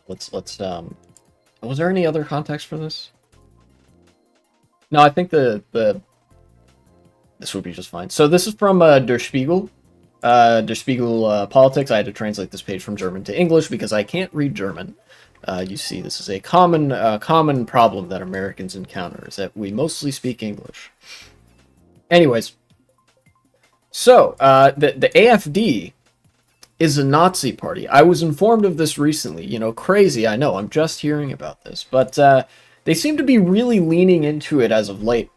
let's was there any other context for this? No, I think this would be just fine. So this is from Der Spiegel. Der Spiegel Politics. I had to translate this page from German to English because I can't read German. You see, this is a common problem that Americans encounter, is that we mostly speak English. Anyways, so the AfD is a Nazi party. I was informed of this recently. You know, crazy, I know, I'm just hearing about this. But they seem to be really leaning into it as of late.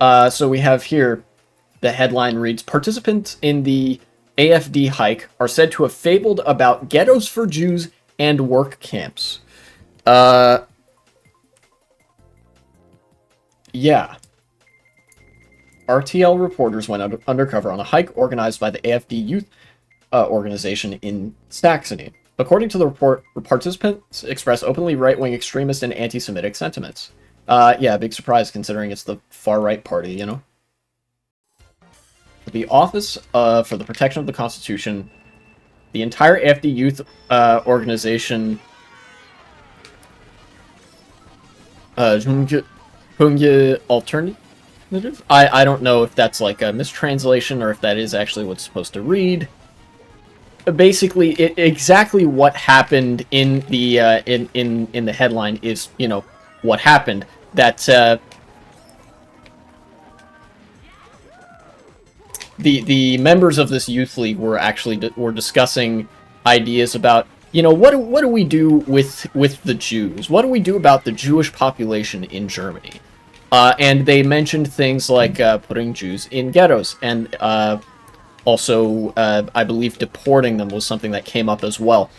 So we have here, the headline reads, participants in the AfD hike are said to have fabled about ghettos for Jews and work camps. Yeah. RTL reporters went undercover on a hike organized by the AfD youth organization in Saxony. According to the report, participants expressed openly right-wing extremist and anti-Semitic sentiments. Yeah, big surprise considering it's the far-right party, you know? The Office for the Protection of the Constitution, the entire AfD youth organization, Junge Alternative? I don't know if that's like a mistranslation or if that is actually what's supposed to read. Basically, exactly what happened in the in the headline is, you know, what happened. That the members of this youth league were actually discussing ideas about, you know, what do we do with the Jews? What do we do about the Jewish population in Germany? And they mentioned things like putting Jews in ghettos, and also, I believe deporting them was something that came up as well.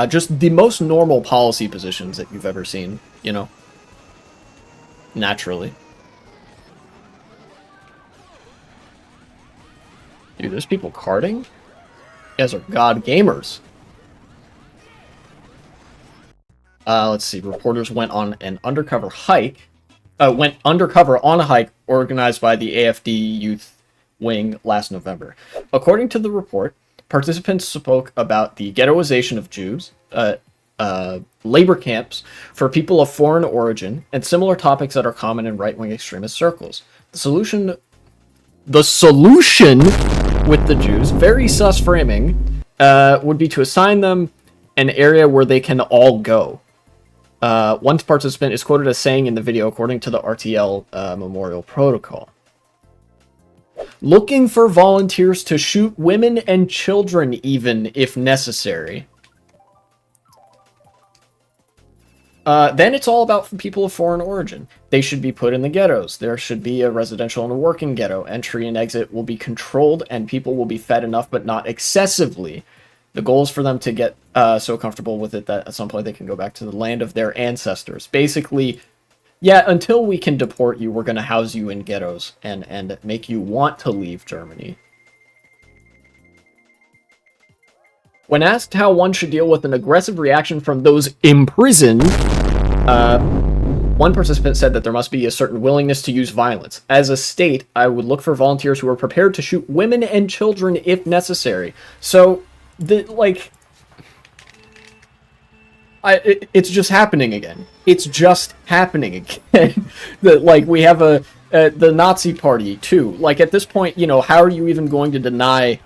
Just the most normal policy positions that you've ever seen, you know, naturally. Dude, there's people carding? You guys are god gamers. Let's see. Reporters went on an undercover hike. Went undercover on a hike organized by the AfD youth wing last November. According to the report, participants spoke about the ghettoization of Jews, labor camps for people of foreign origin, and similar topics that are common in right-wing extremist circles. The solution with the Jews, very sus framing, would be to assign them an area where they can all go. One participant is quoted as saying in the video, according to the RTL Memorial Protocol, looking for volunteers to shoot women and children, even if necessary. Then it's all about people of foreign origin. They should be put in the ghettos. There should be a residential and a working ghetto. Entry and exit will be controlled, and people will be fed enough, but not excessively. The goal is for them to get so comfortable with it that at some point they can go back to the land of their ancestors. Basically, yeah, until we can deport you, we're going to house you in ghettos and make you want to leave Germany. When asked how one should deal with an aggressive reaction from those imprisoned, one participant said that there must be a certain willingness to use violence. As a state, I would look for volunteers who are prepared to shoot women and children if necessary. So, it's just happening again. It's just happening again. We have the Nazi party too. Like, at this point, you know, how are you even going to deny,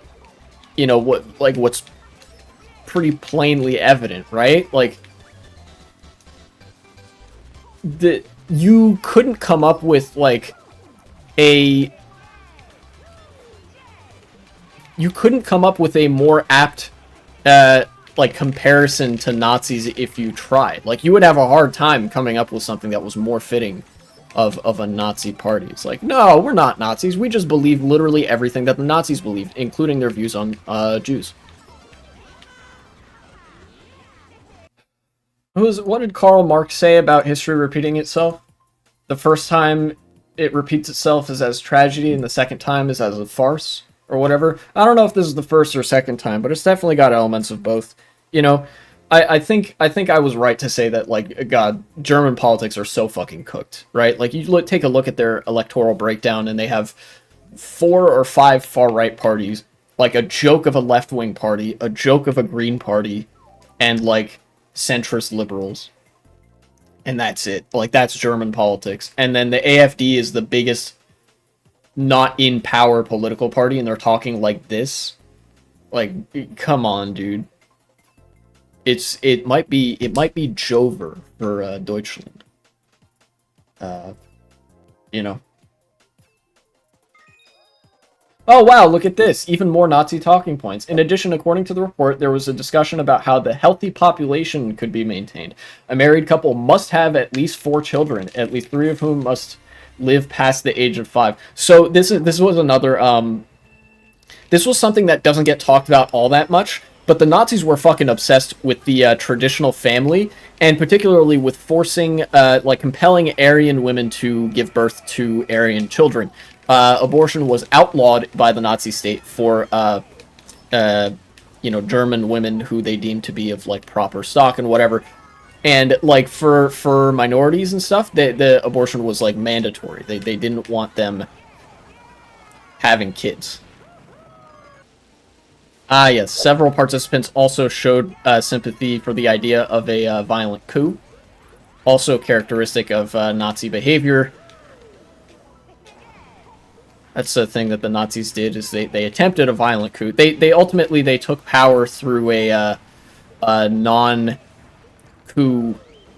you know, what's pretty plainly evident, right? Like, you couldn't come up with a more apt comparison to Nazis if you tried. Like, you would have a hard time coming up with something that was more fitting of a Nazi party. It's like, no, we're not Nazis. We just believe literally everything that the Nazis believed, including their views on Jews. What did Karl Marx say about history repeating itself? The first time it repeats itself is as tragedy, and the second time is as a farce, or whatever. I don't know if this is the first or second time, but it's definitely got elements of both. You know, I think I was right to say that, like, God, German politics are so fucking cooked, right? Like, you take a look at their electoral breakdown, and they have 4 or 5 far-right parties, like a joke of a left-wing party, a joke of a green party, and, like, centrist liberals. And that's it. Like, that's German politics. And then the AfD is the biggest not in power political party, and they're talking like this. Like, come on, dude. It might be Jover for Deutschland. You know. Oh wow, look at this. Even more Nazi talking points. In addition, according to the report, there was a discussion about how the healthy population could be maintained. A married couple must have at least 4 children, at least 3 of whom must live past the age of 5. So this was another this was something that doesn't get talked about all that much, but the Nazis were fucking obsessed with the traditional family, and particularly with forcing, like, compelling Aryan women to give birth to Aryan children. Abortion was outlawed by the Nazi state for, you know, German women who they deemed to be of, like, proper stock and whatever. And, like, for minorities and stuff, the abortion was, like, mandatory. They didn't want them having kids. Ah, yes. Several participants also showed sympathy for the idea of a violent coup. Also characteristic of Nazi behavior. That's the thing that the Nazis did, is they attempted a violent coup. They ultimately took power through a non-coup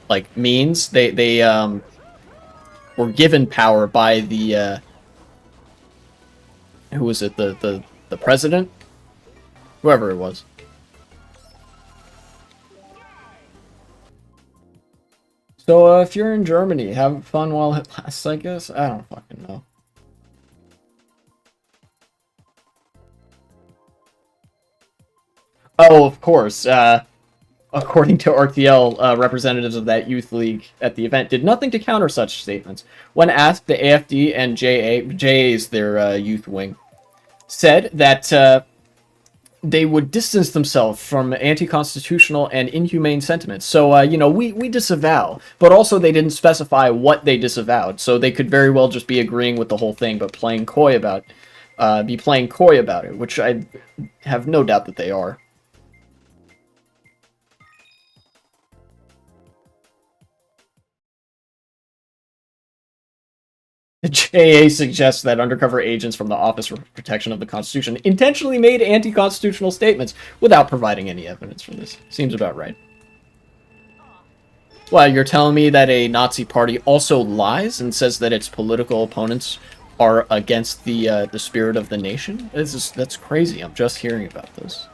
like means. They were given power by the who was it, the president? Whoever it was. So if you're in Germany, have fun while it lasts, I guess. I don't fucking know. Oh, of course. According to RTL, representatives of that youth league at the event did nothing to counter such statements. When asked, the AfD and JA is their youth wing, said that they would distance themselves from anti-constitutional and inhumane sentiments. So, you know, we disavow, but also they didn't specify what they disavowed. So they could very well just be agreeing with the whole thing, but playing coy about it, which I have no doubt that they are. The JA suggests that undercover agents from the Office for Protection of the Constitution intentionally made anti-constitutional statements without providing any evidence for this. Seems about right. Well, you're telling me that a Nazi party also lies and says that its political opponents are against the spirit of the nation? That's crazy. I'm just hearing about this.